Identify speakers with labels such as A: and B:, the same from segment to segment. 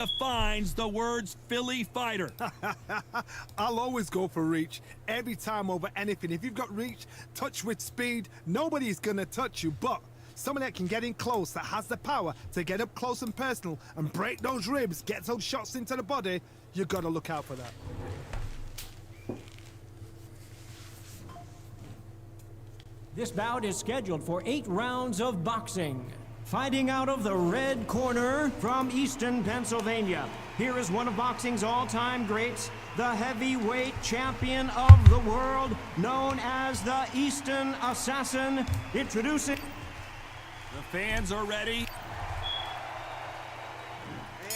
A: defines the words Philly fighter.
B: I'll always go for reach every time over anything. If you've got reach, touch with speed, nobody's gonna touch you. But someone that can get in close, that has the power to get up close and personal and break those ribs, get those shots into the body, you gotta look out for that.
C: This bout is scheduled for 8 rounds of boxing. Fighting out of the red corner from Easton, Pennsylvania, here is one of boxing's all-time greats, the heavyweight champion of the world, known as the Easton Assassin, introducing...
A: The fans are ready.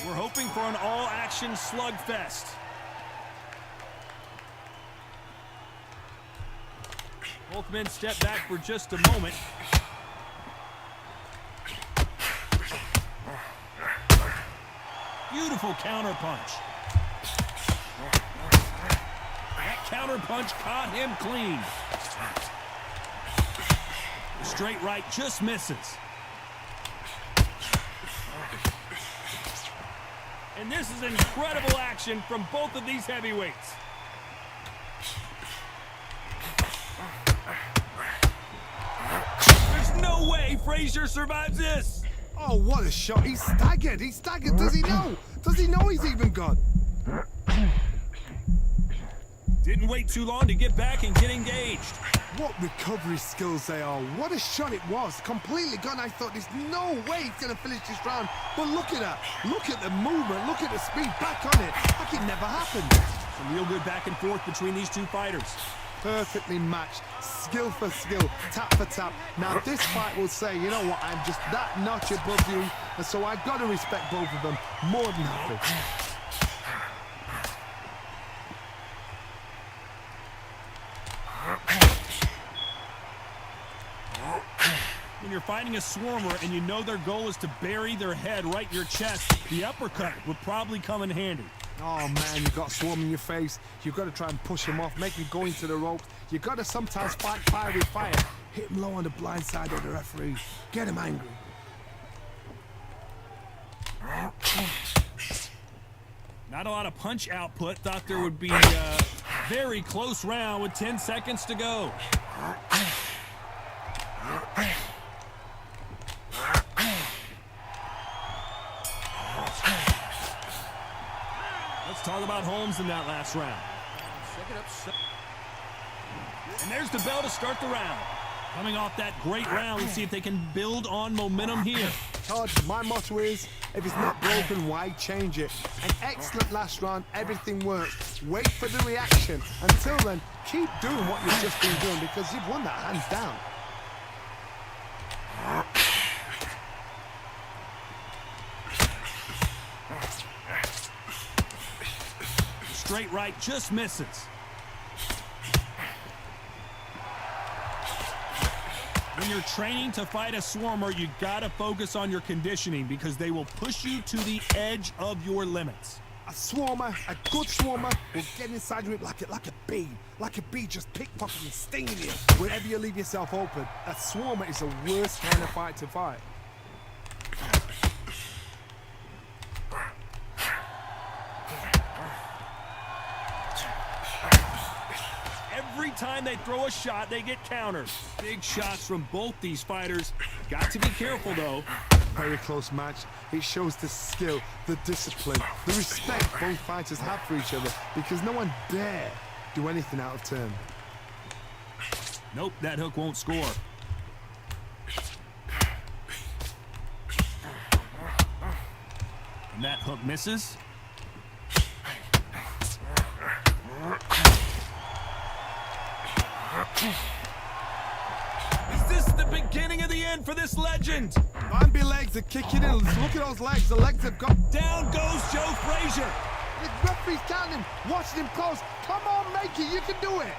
A: We're hoping for an all-action slugfest. Both men step back for just a moment. Beautiful counter punch. That counter punch caught him clean. The straight right just misses. And this is incredible action from both of these heavyweights. There's no way Frazier survives this.
B: Oh, what a shot. He's staggered. He's staggered. Does he know? Does he know he's even gone?
A: Didn't wait too long to get back and get engaged.
B: What recovery skills they are. What a shot it was. Completely gone. I thought there's no way he's going to finish this round. But look at that. Look at the movement. Look at the speed. Back on it. Like it never happened.
A: Some real good back and forth between these two fighters.
B: Perfectly matched. Skill for skill. Tap for tap. Now this fight will say, you know what, I'm just that notch above you. And so I've got to respect both of them more than happy.
A: When you're fighting a swarmer and you know their goal is to bury their head right in your chest, the uppercut would probably come in handy.
B: Oh man, you've got swarm in your face. You've got to try and push him off, make him go into the ropes. You've got to sometimes fight fire with fire. Hit him low on the blind side of the referee. Get him angry.
A: Not a lot of punch output. Thought there would be a very close round with 10 seconds to go. Let's talk about Holmes in that last round. And there's the bell to start the round. Coming off that great round, let's see if they can build on momentum here.
B: Todd, my motto is, if it's not broken, why change it? An excellent last round, everything works. Wait for the reaction. Until then, keep doing what you've just been doing because you've won that hands down.
A: Straight right just misses. When you're training to fight a swarmer, you gotta focus on your conditioning because they will push you to the edge of your limits.
B: A swarmer, a good swarmer, will get inside you like a bee. Like a bee just pickpocketing, stinging you wherever you leave yourself open. A swarmer is the worst kind of fight to fight.
A: Every time they throw a shot, they get counters. Big shots from both these fighters. Got to be careful, though.
B: Very close match. It shows the skill, the discipline, the respect both fighters have for each other because no one dare do anything out of turn.
A: Nope, that hook won't score. And that hook misses. Is this the beginning of the end for this legend?
B: Bambi legs are kicking in. Look at those legs. The legs have got...
A: Down goes Joe Frazier.
B: The referee's counting him, watching him close. Come on, make it. You can do it.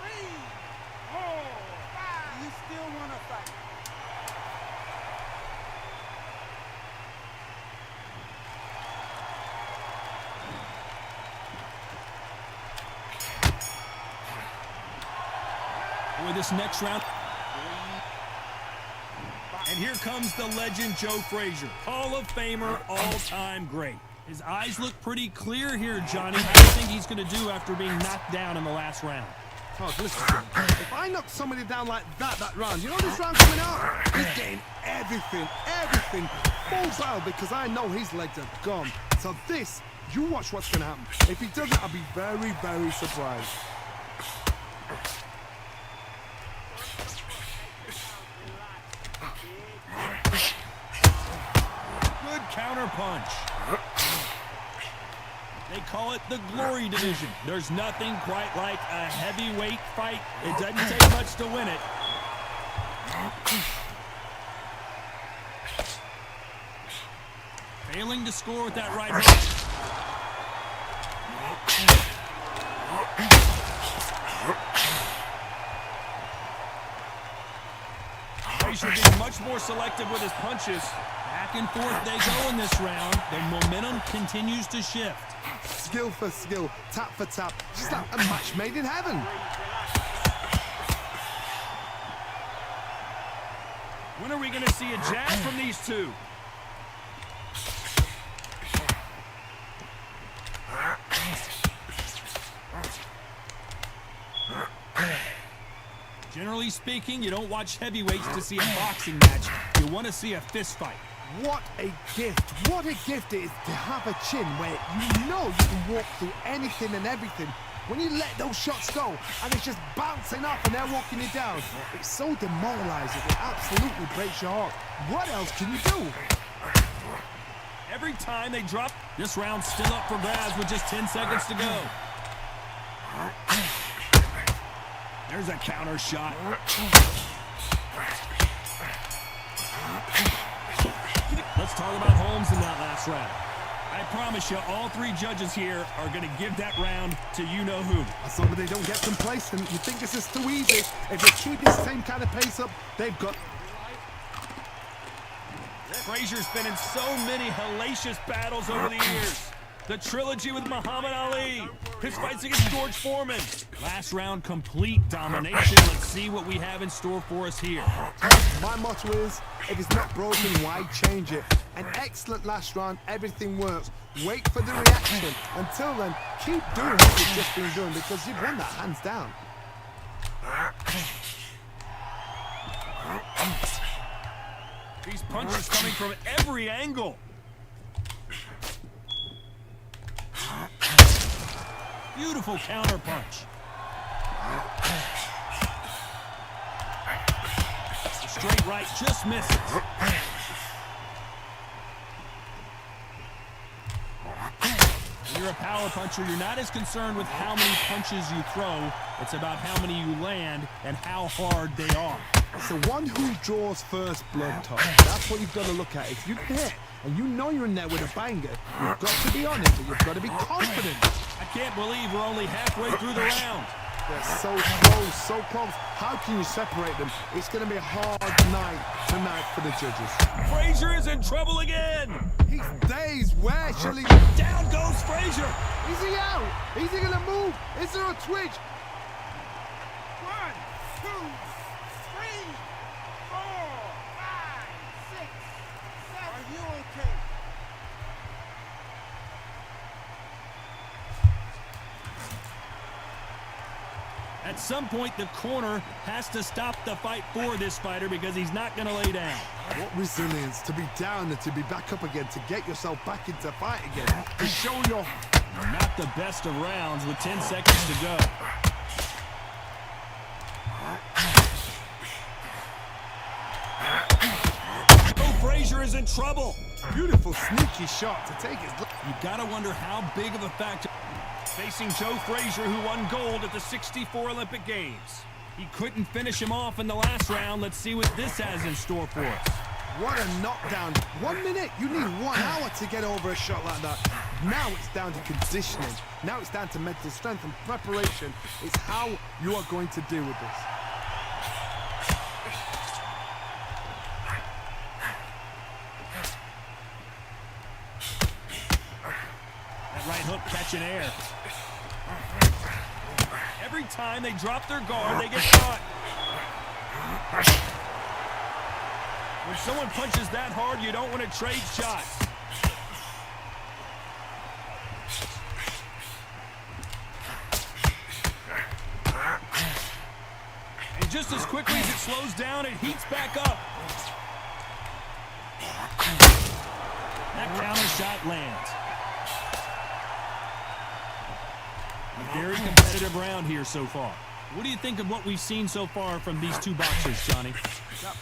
D: 3, 4, 5. You still want to fight?
A: Boy, this next round. And here comes the legend Joe Frazier, Hall of Famer, all-time great. His eyes look pretty clear here, Johnny. How do you think he's going to do after being knocked down in the last round?
B: Oh, listen, if I knock somebody down like that round, you know this round coming out? He's getting everything, full barrel, because I know his legs are gone. So this, you watch what's going to happen. If he doesn't, I'll be very, very surprised.
A: Good counter punch. They call it the Glory Division. There's nothing quite like a heavyweight fight. It doesn't take much to win it. Failing to score with that right hook. Frazier being much more selective with his punches. Back and forth they go in this round. The momentum continues to shift.
B: Skill for skill, tap for tap, just like a match made in heaven.
A: When are we going to see a jab from these two? Generally speaking, you don't watch heavyweights to see a boxing match. You want to see a fist fight.
B: What a gift. What a gift it is to have a chin where you know you can walk through anything and everything. When you let those shots go and it's just bouncing up and they're walking you down, it's so demoralizing. It absolutely breaks your heart. What else can you do?
A: Every time they drop, this round's still up for grabs with just 10 seconds to go. There's a counter shot. Let's talk about Holmes in that last round. I promise you, all three judges here are going to give that round to you-know-who.
B: As long as they don't get complacent, you think this is too easy. If they keep this same kind of pace up, they've got...
A: Frazier's been in so many hellacious battles over the years. The trilogy with Muhammad Ali, his fights against George Foreman. Last round, complete domination. Let's see what we have in store for us here.
B: My motto is, if it's not broken, why change it? An excellent last round, everything works. Wait for the reaction. Until then, keep doing what you've just been doing because you've won that hands down.
A: These punches coming from every angle. Beautiful counter punch. The straight right just misses. When you're a power puncher, you're not as concerned with how many punches you throw. It's about how many you land and how hard they are.
B: It's the one who draws first blood, Tom. That's what you've got to look at. If you hit and you know you're in there with a banger, you've got to be on it, but you've got to be confident.
A: I can't believe we're only halfway through the round.
B: They're so close, so close. How can you separate them? It's going to be a hard night tonight for the judges.
A: Frazier is in trouble again.
B: He's dazed. Where shall he...
A: Down goes Frazier.
B: Is he out? Is he going to move? Is there a twitch?
D: 1, 2, 3, 4, 5, 6, 7. Are you okay?
A: At some point, the corner has to stop the fight for this fighter because he's not going to lay down.
B: What resilience to be down and to be back up again, to get yourself back into fight again, to show your...
A: Not the best of rounds with 10 seconds to go. Oh, Frazier is in trouble.
B: Beautiful, sneaky shot to take his...
A: You got to wonder how big of a factor... Facing Joe Frazier, who won gold at the '64 Olympic Games. He couldn't finish him off in the last round. Let's see what this has in store for us.
B: What a knockdown. 1 minute, you need 1 hour to get over a shot like that. Now it's down to conditioning. Now it's down to mental strength and preparation. It's how you are going to deal with this.
A: That right hook catching air. Every time they drop their guard, they get caught. When someone punches that hard, you don't want to trade shots. And just as quickly as it slows down, it heats back up. That counter shot lands. A very competitive round here so far. What do you think of what we've seen so far from these two boxers, Johnny?
B: That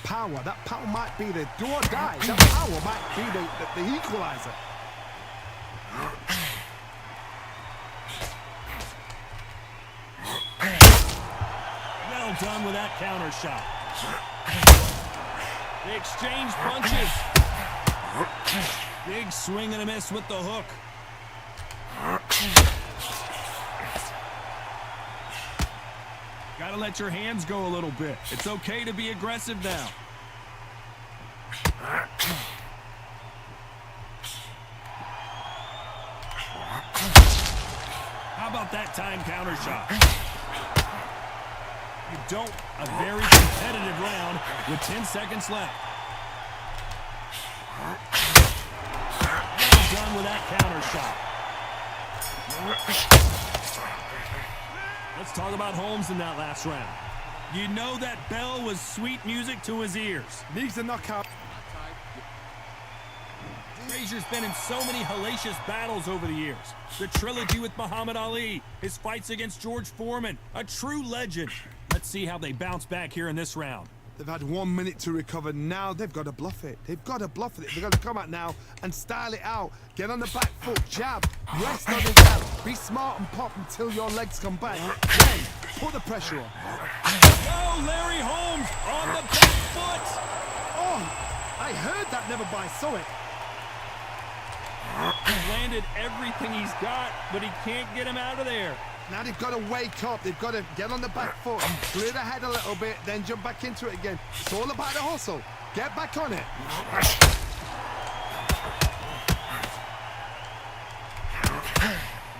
B: power might be the do or die. That power might be the equalizer.
A: Well done with that counter shot. They exchange punches. Big swing and a miss with the hook. Gotta let your hands go a little bit. It's okay to be aggressive now. How about that time counter shot? You don't. A very competitive round with 10 seconds left. Well done with that counter shot. Let's talk about Holmes in that last round. You know that bell was sweet music to his ears.
B: Needs a knockout.
A: Frazier's been in so many hellacious battles over the years. The trilogy with Muhammad Ali, his fights against George Foreman, a true legend. Let's see how they bounce back here in this round.
B: They've had 1 minute to recover. Now they've got to bluff it. They've got to bluff it. They've got to come out now and style it out. Get on the back foot, jab, rest on the jab. Be smart and pop until your legs come back. Then put the pressure on.
A: Oh, Larry Holmes on the back foot.
B: Oh, I heard that, never by saw it.
A: He's landed everything he's got, but he can't get him out of there.
B: Now they've got to wake up. They've got to get on the back foot, clear the head a little bit, then jump back into it again. It's all about the hustle. Get back on it.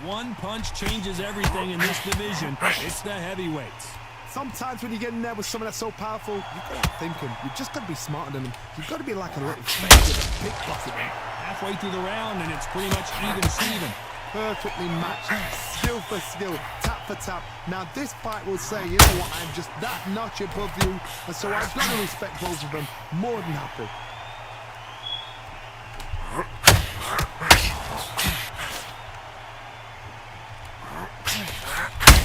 A: One punch changes everything in this division. It's the heavyweights.
B: Sometimes when you get in there with someone that's so powerful, you've got to think him. You've just got to be smarter than him. You've got to be like a little fish with a big bucket.
A: Halfway through the round, and it's pretty much even Steven.
B: Perfectly matched, skill for skill, tap for tap. Now this fight will say, you know what, I'm just that notch above you, and so I've got to respect both of them. More than happy.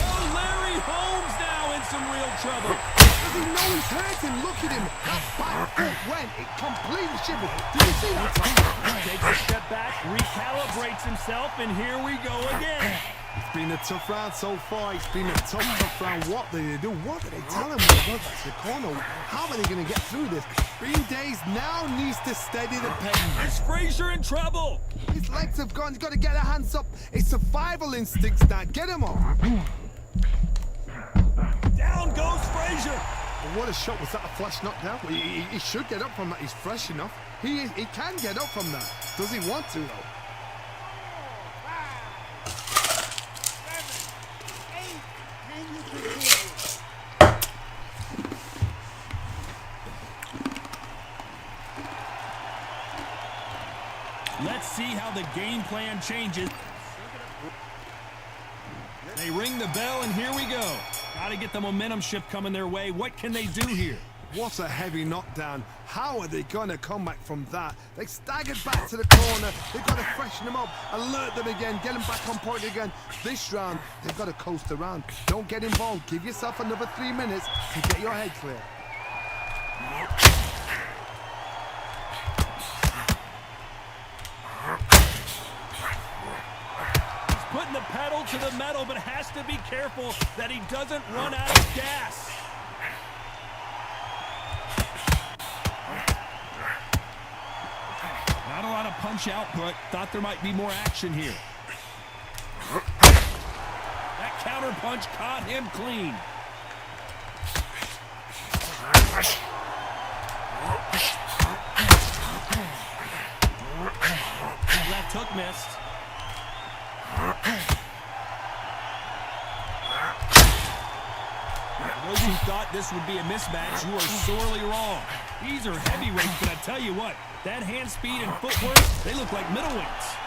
A: Oh, Larry Holmes now in some real trouble.
B: Does he know he's hurting? Look at him. That back foot went. It completely shivered. Did you see that?
A: Takes a step back, recalibrates himself, and here we go again.
B: It's been a tough round so far. It's been a tough round. What do they do? What do they tell him when they go back to the corner? How are they going to get through this? Green Days now needs to steady the pace.
A: Is Frazier in trouble?
B: His legs have gone. He's got to get their hands up. It's survival instincts now. Get him on.
A: Down goes Frazier.
B: What a shot. Was that a flash knockdown? Well, he should get up from that. He's fresh enough. He can get up from that. Does he want to, though?
D: 4, 5, 6, 7, 8. Can you continue?
A: Let's see how the game plan changes. They ring the bell, and here we go. Got to get the momentum shift coming their way. What can they do here?
B: What a heavy knockdown. How are they going to come back from that? They staggered back to the corner. They've got to freshen them up, alert them again, get them back on point again. This round, they've got to coast around. Don't get involved. Give yourself another 3 minutes to get your head clear.
A: Putting the pedal to the metal, but has to be careful that he doesn't run out of gas. Not a lot of punch output. Thought there might be more action here. That counter punch caught him clean. Left hook missed. Goes who thought this would be a mismatch, you are sorely wrong. These are heavyweights, but I tell you what, that hand speed and footwork, they look like middleweights.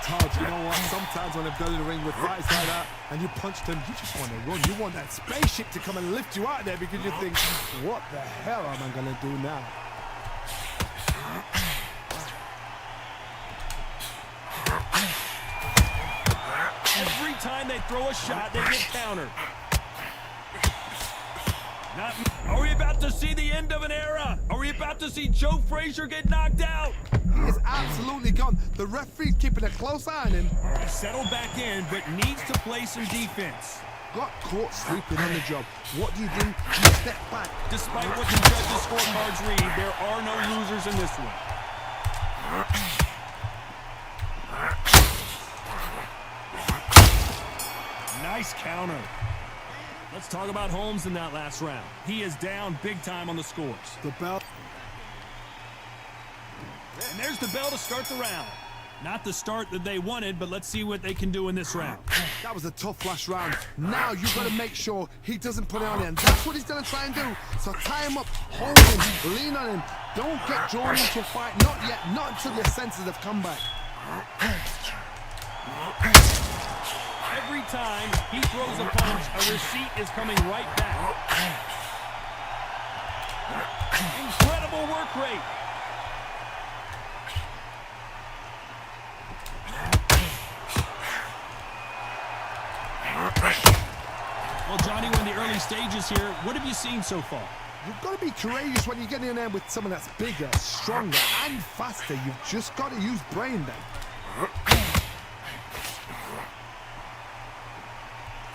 B: Todd, you know what? Sometimes when I've done in the ring with fights like that and you punched him, you just want to run. You want that spaceship to come and lift you out there because you think, what the hell am I going to do now?
A: Every time they throw a shot, they get countered. Are we about to see the end of an era? Are we about to see Joe Frazier get knocked out?
B: He is absolutely gone. The referee's keeping a close eye on him.
A: He settled back in, but needs to play some defense.
B: Got caught sleeping on the job. What do? You step back.
A: Despite what the judges' scorecards read, there are no losers in this one. Nice counter. Let's talk about Holmes in that last round. He is down big time on the scores.
B: The bell.
A: And there's the bell to start the round. Not the start that they wanted, but let's see what they can do in this round.
B: That was a tough last round. Now you've got to make sure he doesn't put it on him. That's what he's going to try and do. So tie him up, hold him, lean on him. Don't get drawn into a fight. Not yet. Not until your senses have come back.
A: Every time he throws a punch, a receipt is coming right back. Incredible work rate. Well, Johnny, we're in the early stages here. What have you seen so far?
B: You've got to be courageous when you get in there with someone that's bigger, stronger, and faster. You've just got to use brain then.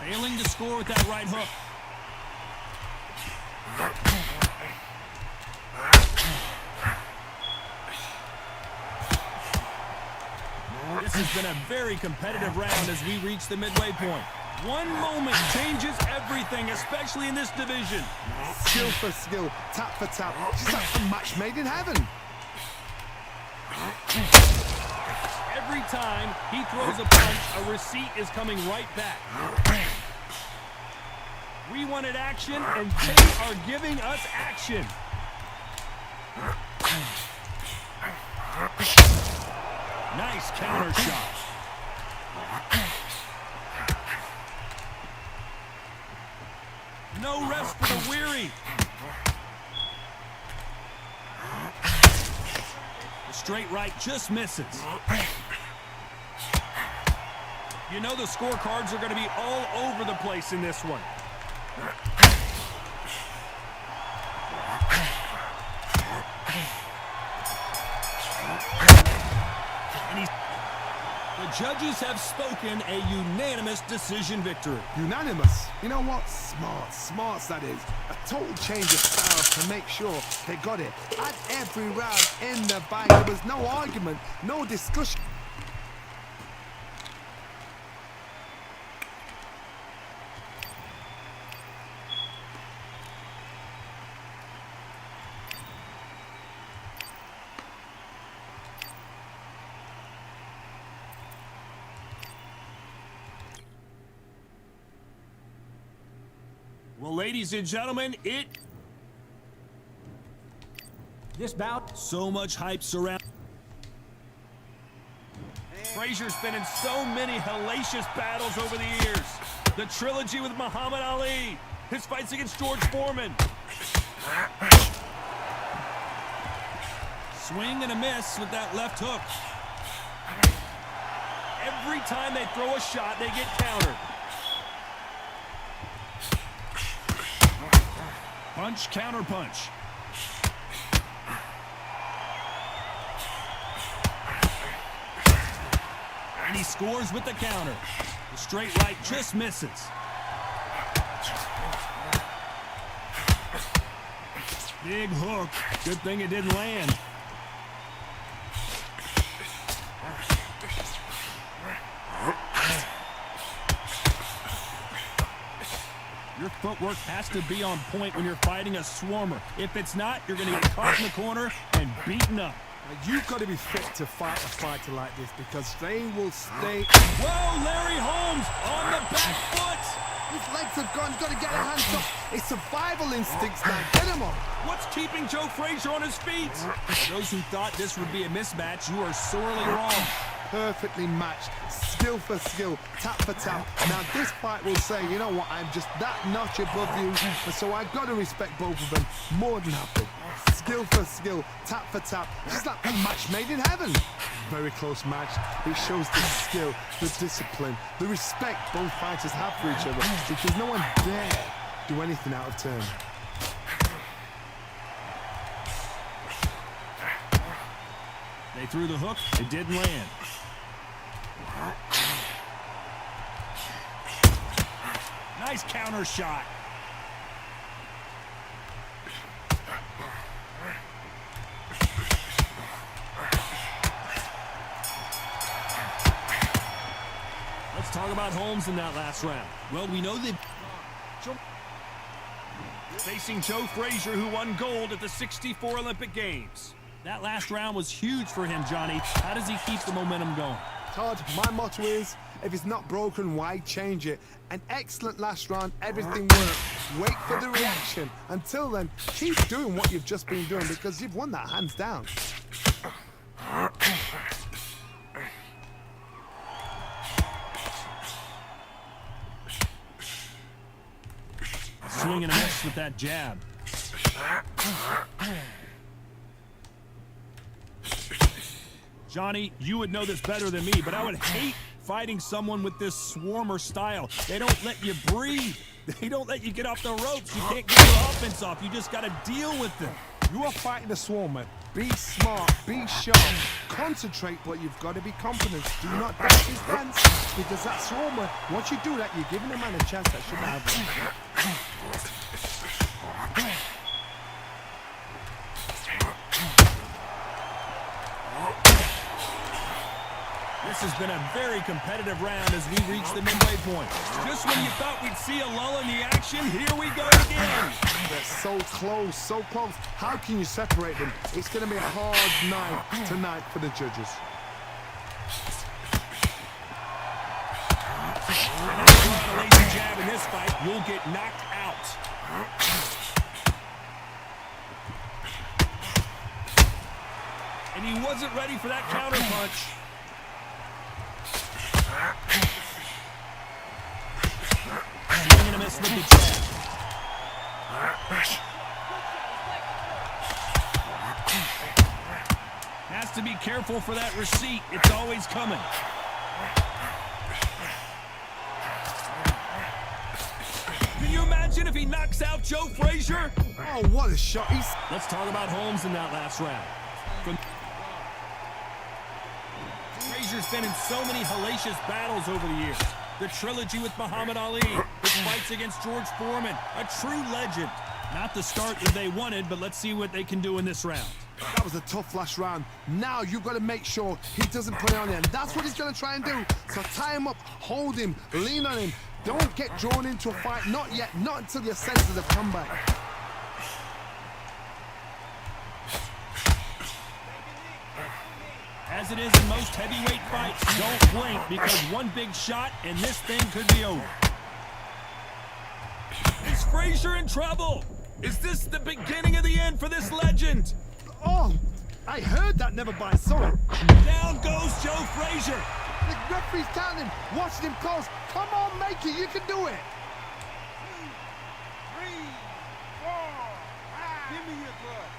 A: Failing to score with that right hook. This has been a very competitive round as we reach the midway point. One moment changes everything, especially in this division.
B: Skill for skill, tap for tap. Just like a match made in heaven.
A: Every time he throws a punch, a receipt is coming right back. We wanted action, and they are giving us action. Nice counter shot. No rest for the weary. The straight right just misses. You know the scorecards are going to be all over the place in this one. The judges have spoken, a unanimous decision victory.
B: Unanimous. You know what? Smarts that is. A total change of style to make sure they got it. At every round in the bag, there was no argument, no discussion.
A: Well, ladies and gentlemen,
C: This bout.
A: so much hype surround. Frazier's been in so many hellacious battles over the years. The trilogy with Muhammad Ali, his fights against George Foreman. Swing and a miss with that left hook. Every time they throw a shot, they get countered. Punch, counter punch. And he scores with the counter. The straight right just misses. Big hook. Good thing it didn't land. Your footwork has to be on point when you're fighting a swarmer. If it's not, you're going to get caught in the corner and beaten up.
B: You've got to be fit to fight a fighter like this because they will stay.
A: Whoa, Larry Holmes on the back foot.
B: His legs have gone. Got to get a hands up. It's survival instincts now. Get him up.
A: What's keeping Joe Frazier on his feet? For those who thought this would be a mismatch, you are sorely wrong.
B: Perfectly matched, skill for skill, tap for tap. Now this fight will say, you know what, I'm just that notch above you, and so I've got to respect both of them more than happy. Skill for skill, tap for tap, just like a match made in heaven. Very close match. It shows the skill, the discipline, the respect both fighters have for each other, because no one dare do anything out of turn.
A: They threw the hook, it didn't land. Nice counter shot. Let's talk about Holmes in that last round. Well, we know that facing Joe Frazier, who won gold at the '64 Olympic Games. That last round was huge for him, Johnny. How does he keep the momentum going?
B: Todd, my motto is, if it's not broken, why change it? An excellent last round, everything worked. Wait for the reaction. Until then, keep doing what you've just been doing because you've won that hands down.
A: Swing and a miss with that jab. Johnny, you would know this better than me, but I would hate fighting someone with this swarmer style. They don't let you breathe. They don't let you get off the ropes. You can't get your offense off. You just got to deal with them.
B: You are fighting a swarmer. Be smart, be sharp, concentrate, but you've got to be confident. Do not dash his pants, because that swarmer, once you do that, you're giving a man a chance that shouldn't have one.
A: This has been a very competitive round as we reach the midway point. Just when you thought we'd see a lull in the action, here we go again.
B: They're so close, so close. How can you separate them? It's going to be a hard night tonight for the judges.
A: And if you want a lazy jab in this fight, you'll get knocked out. And he wasn't ready for that counter punch. Swing and a miss with the jab. Has to be careful for that receipt. It's always coming. Can you imagine if he knocks out Joe Frazier?
B: Oh, what a shot.
A: Let's talk about Holmes in that last round. Frazier's been in so many hellacious battles over the years. The trilogy with Muhammad Ali, his fights against George Foreman, a true legend. Not the start that they wanted, but let's see what they can do in this round.
B: That was a tough last round. Now you've got to make sure he doesn't put it on you, and that's what he's going to try and do. So tie him up, hold him, lean on him. Don't get drawn into a fight, not yet, not until your senses have come back.
A: As it is in most heavyweight fights, don't blink because one big shot and this thing could be over. Is Frazier in trouble? Is this the beginning of the end for this legend?
B: Oh, I heard that never by soul.
A: Down goes Joe Frazier.
B: The referee's counting, watching him close. Come on, make it, you can do it.
D: 3, 4, 5. Give me your glove.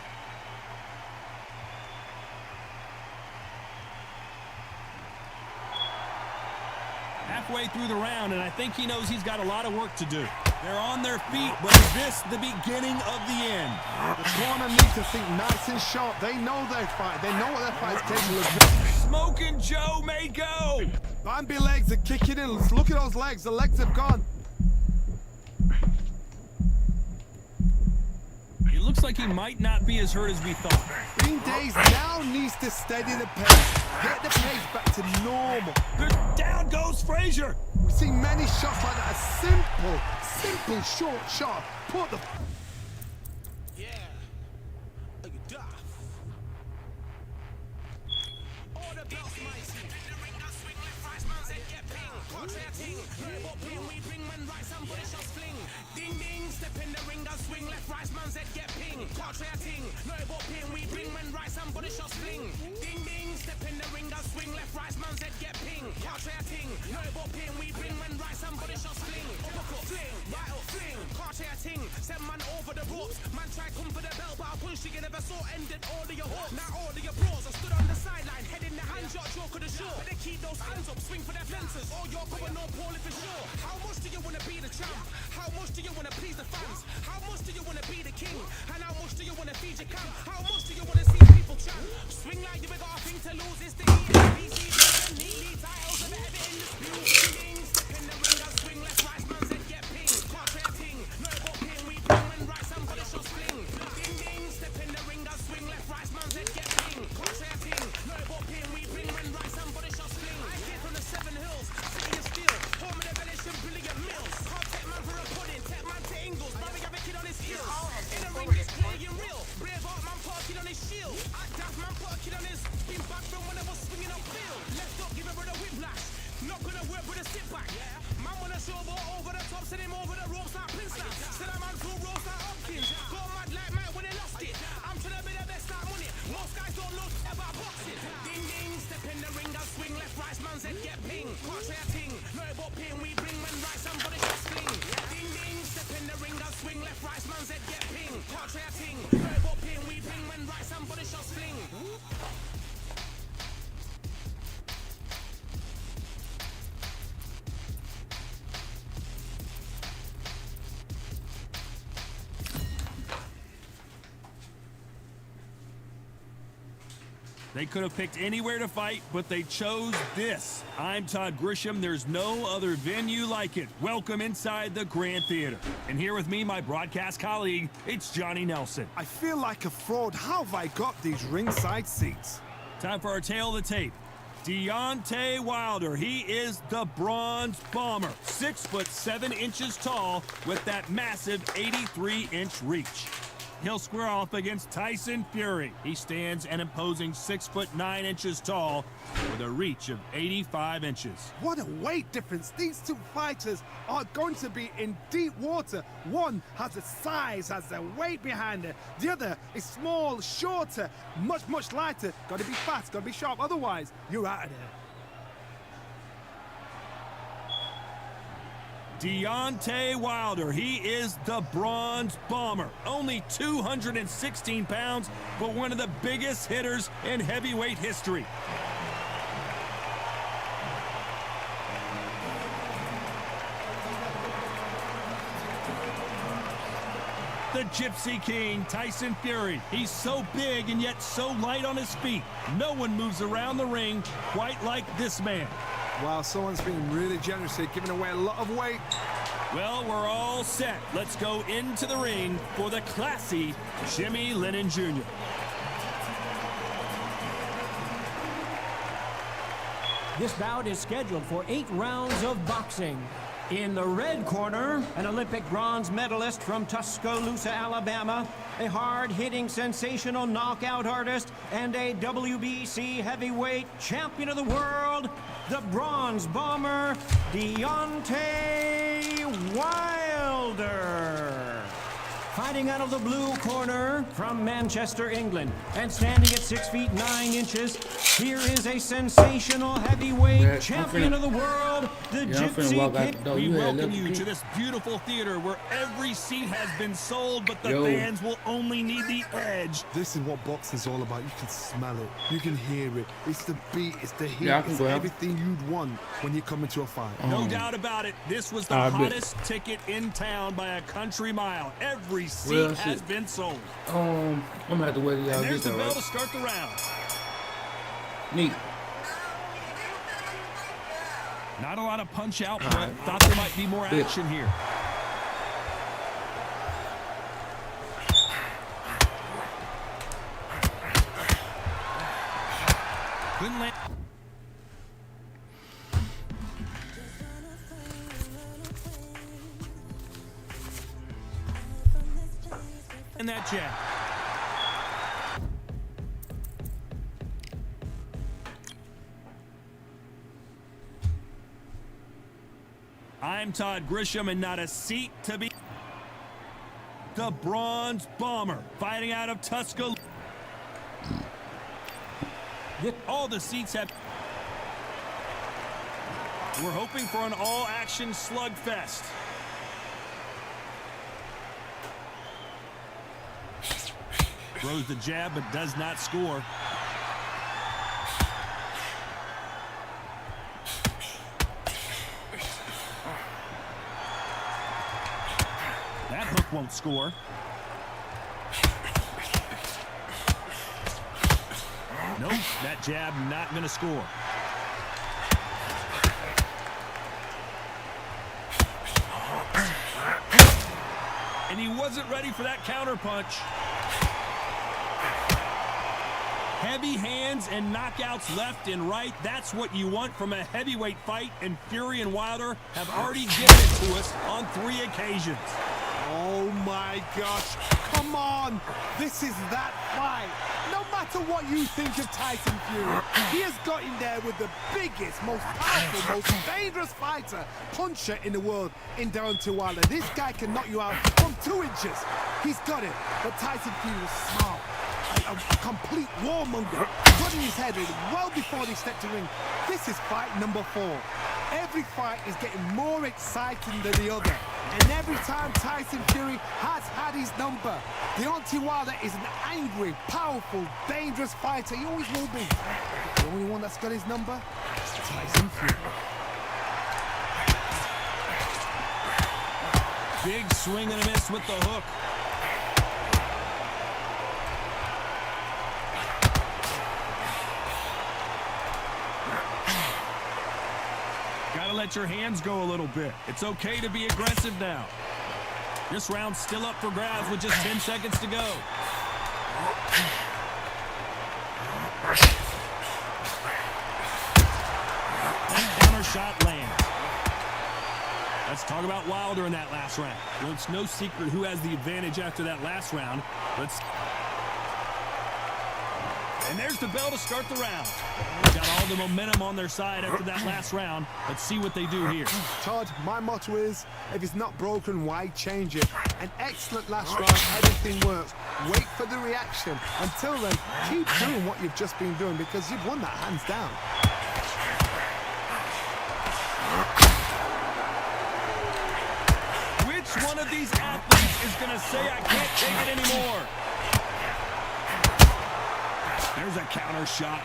A: Halfway through the round, and I think he knows he's got a lot of work to do. They're on their feet, but is this the beginning of the end?
B: The corner needs to think nice and sharp. They know their fight. They know what their fight's capable of.
A: Smoking Joe may go.
B: Bambi legs are kicking in. Look at those legs. The legs have gone.
A: It looks like he might not be as hurt as we thought.
B: Green Days now needs to steady the pace. Get the pace back to normal.
A: Down goes Frazier.
B: We've seen many shots like that. A simple short shot. Put the...
D: Yeah. Like a duff. Order belts, mighty.
E: We bring when right, somebody shots fling. Ding ding, step in the ring, and swing left, right, man's head get ping. Can't try a ting, no about ping. We bring when right, somebody shots fling. Ding ding, step in the ring, and swing left, right, man's head get ping. Can't try a ting, no about ping. We bring when right, somebody shots fling. Uppercut fling, right up fling. Can't try a ting, send man over the ropes. Man try come for the belt, but I punched you never saw. Ended all of your hopes. Now all of your bros are stood on the sideline, head in the hand, shot, joke of the show. But they keep those hands up, swing for their fences. All you're going no poorly for sure. How much do you wanna be the champ? How much do you wanna please the fans? How much do you wanna be the king? And how much do you wanna feed your camp? How much do you wanna see people chant? Swing like you ain't got a thing to lose. It's the ESPC, neatly titles of ever in dispute. Ding, step in the ring and swing left, right, man's head get ping. Can't try a ting, no about ping. We bring when right, somebody shots fling. Ding, ding, step in the ring and swing left, right, man's head get ping. Can't try a ting, no about ping. We bring when right, somebody shots fling. I came from the 7 hills, city of steel, home of the village and brilliant mills. Can't take man for a pudding, take man to Ingles. Now we have a kid on his heels. In the ring, it's playing real. Brave heart man put a kid on his shield. At daft man put a kid on his spin back from when I was swinging up field. Left up, give a brother whiplash. Not gonna work with a sit back. Man wanna show ball over the top, send him over the ropes like Prince now. Send a man through ropes like Hopkins. Go mad like Mike when he lost it. I'm trying to be the best like money. Most guys don't know about boxing. Ding ding, step in the ring and swing left, right, man's head get ping. Can't try a ting, no about ping. We bring when right, somebody just fling. Ding ding, step in the ring and swing left, right, man's head get ping. Can't try a ting, no about ping. We bring when right, somebody just fling.
A: They could have picked anywhere to fight, but they chose this. I'm Todd Grisham. There's no other venue like it. Welcome inside the Grand Theater. And here with me, my broadcast colleague, it's Johnny Nelson.
B: I feel like a fraud. How have I got these ringside seats?
A: Time for our tail of the tape. Deontay Wilder, he is the Bronze Bomber. 6'7" tall with that massive 83-inch reach. He'll square off against Tyson Fury. He stands an imposing 6'9" tall with a reach of 85 inches.
B: What a weight difference. These two fighters are going to be in deep water. One has the size, has the weight behind it. The other is small, shorter, much lighter. Got to be fast, got to be sharp. Otherwise, you're out of there.
A: Deontay Wilder, he is the Bronze Bomber. Only 216 pounds, but one of the biggest hitters in heavyweight history. The Gypsy King, Tyson Fury. He's so big and yet so light on his feet. No one moves around the ring quite like this man.
B: Wow, someone's been really generous here, giving away a lot of weight.
A: Well, we're all set. Let's go into the ring for the classy Jimmy Lennon Jr.
C: This bout is scheduled for 8 rounds of boxing. In the red corner, an Olympic bronze medalist from Tuscaloosa, Alabama, a hard-hitting, sensational knockout artist, and a WBC heavyweight champion of the world, the Bronze Bomber, Deontay Wilder. Fighting out of the blue corner from Manchester, England, and standing at 6 feet 9 inches, here is a sensational heavyweight champion of the world, the Gypsy King.
A: We welcome you to this beautiful theater where every seat has been sold, but the fans will only need the edge.
B: This is what boxing's all about. You can smell it. You can hear it. It's the beat. It's the heat. It's everything you'd want when you come into a fight.
A: No doubt about it. This was the hottest ticket in town by a country mile. Every seat has been sold.
F: I'm gonna have to wait till y'all
A: There's
F: get
A: the
F: there,
A: bell
F: right?
A: to start the round.
F: Neat.
A: Not a lot of punch out, but thought there might be more action here. Couldn't land. And that jab. I'm Todd Grisham, and not a seat to be. The Bronze Bomber fighting out of Tuscaloosa. All the seats have. We're hoping for an all-action slugfest. Throws the jab, but does not score. That hook won't score. Nope, that jab not going to score. And he wasn't ready for that counter punch. Heavy hands and knockouts left and right. That's what you want from a heavyweight fight, and Fury and Wilder have already given it to us on 3 occasions.
B: Oh my gosh, come on! This is that fight! No matter what you think of Tyson Fury, he has got in there with the biggest, most powerful, most dangerous fighter, puncher in the world in Deontay Wilder. This guy can knock you out from 2 inches. He's got it, but Tyson Fury was smart. A complete warmonger, putting his head in well before they stepped to the ring. This is fight number 4. Every fight is getting more exciting than the other. And every time Tyson Fury has had his number. Deontay Wilder is an angry, powerful, dangerous fighter. He always will be. The only one that's got his number is Tyson Fury.
A: Big swing and a miss with the hook. Gotta let your hands go a little bit. It's okay to be aggressive now. This round's still up for grabs with just 10 seconds to go. That counter shot lands. Let's talk about Wilder in that last round. Well, it's no secret who has the advantage after that last round. And there's the bell to start the round. Got all the momentum on their side after that last round. Let's see what they do here.
B: Todd, my motto is, if it's not broken, why change it? An excellent last round, everything works. Wait for the reaction. Until then, keep doing what you've just been doing because you've won that hands down.
A: Which one of these athletes is going to say, I can't take it anymore? There's a counter shot.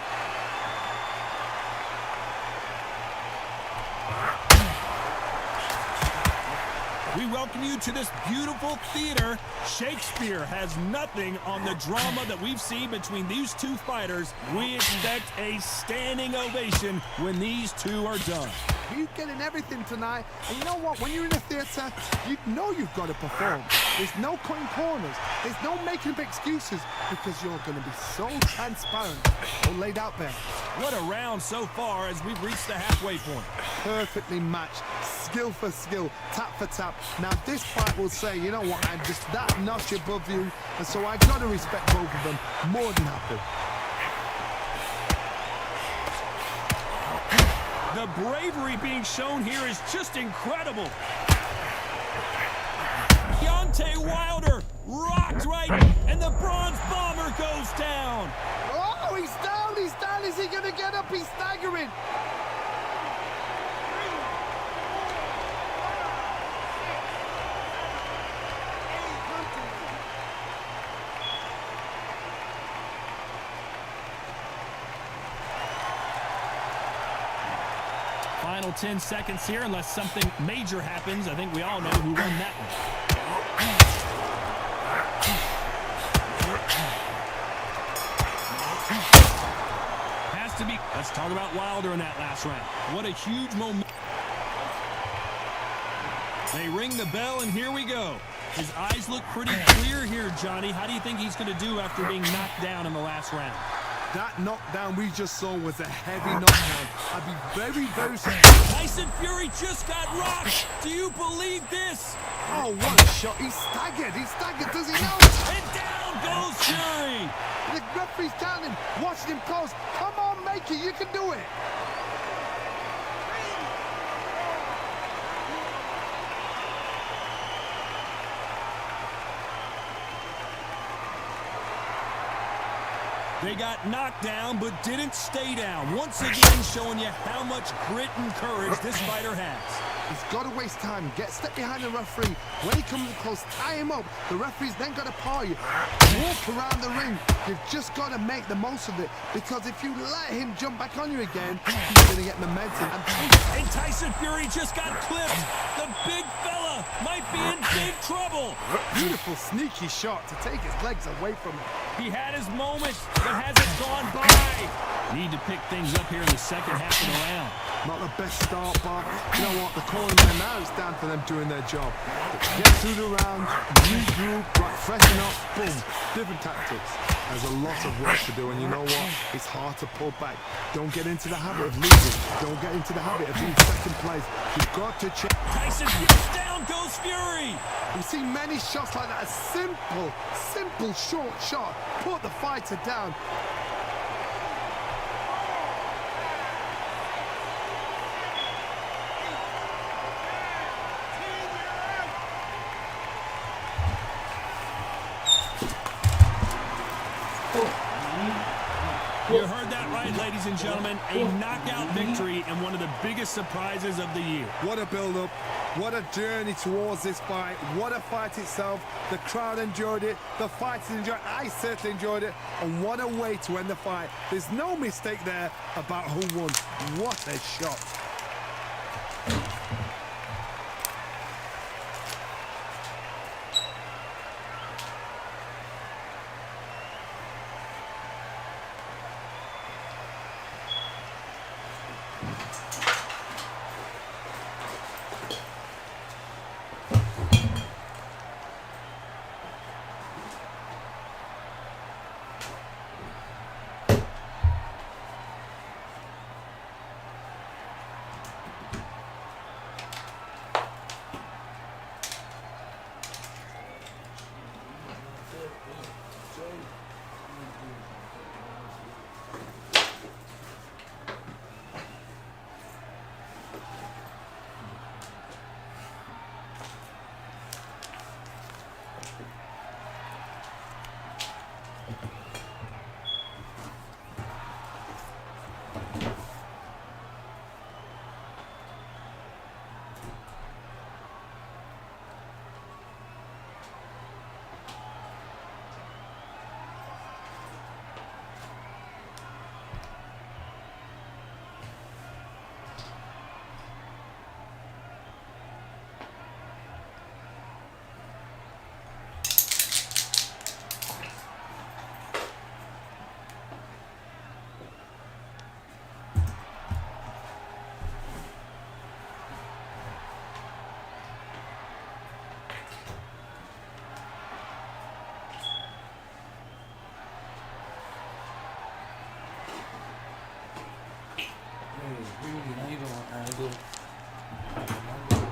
A: We welcome you to this beautiful theater. Shakespeare has nothing on the drama that we've seen between these two fighters. We expect a standing ovation when these two are done.
B: You're getting everything tonight, and you know what? When you're in a theater, you know you've got to perform. There's no cutting corners. There's no making up excuses because you're going to be so transparent, so laid out there.
A: What a round so far as we've reached the halfway point.
B: Perfectly matched, skill for skill, tap for tap. Now this fight will say, you know what? I'm just that notch above you, and so I got to respect both of them more than happy.
A: The bravery being shown here is just incredible. Deontay Wilder rocked right, and the Bronze Bomber goes down.
B: Oh, he's down, he's down. Is he going to get up? He's staggering.
A: Final 10 seconds here, unless something major happens. I think we all know who won that one. Has to be. Let's talk about Wilder in that last round. What a huge moment. They ring the bell, and here we go. His eyes look pretty clear here, Johnny. How do you think he's going to do after being knocked down in the last round?
B: That knockdown we just saw was a heavy knockdown. I'd be very, very surprised.
A: Tyson Fury just got rocked. Do you believe this?
B: Oh, what a shot. He's staggered. He's staggered. Does he know?
A: And down goes Fury.
B: The referee's counting, watching him close. Come on, make it. You can do it.
A: They got knocked down, but didn't stay down. Once again, showing you how much grit and courage this fighter has.
B: He's got to waste time. Step behind the referee. When he comes close, tie him up. The referee's then got to paw you. Walk around the ring. You've just got to make the most of it. Because if you let him jump back on you again, he's going to get momentum.
A: And Tyson Fury just got clipped. The big fella might be in big trouble.
B: Beautiful, sneaky shot to take his legs away from him.
A: He had his moment, but hasn't gone by. Need to pick things up here in the second half of the round.
B: Not the best start, Bob. You know what? The cornermen now is down for them doing their job. Get through the round, regroup, right, freshen up, boom. Different tactics. There's a lot of work to do, and you know what? It's hard to pull back. Don't get into the habit of losing. Don't get into the habit of being second place. You've got to check.
A: Tyson, down goes Fury.
B: We've seen many shots like that. A simple, short shot. Put the fighter down.
A: You heard that right, ladies and gentlemen. A knockout victory and one of the biggest surprises of the year.
B: What a build-up. What a journey towards this fight. What a fight itself. The crowd enjoyed it. The fighters enjoyed it. I certainly enjoyed it. And what a way to end the fight. There's no mistake there about who won. What a shot.
F: Hey, really, how you doing?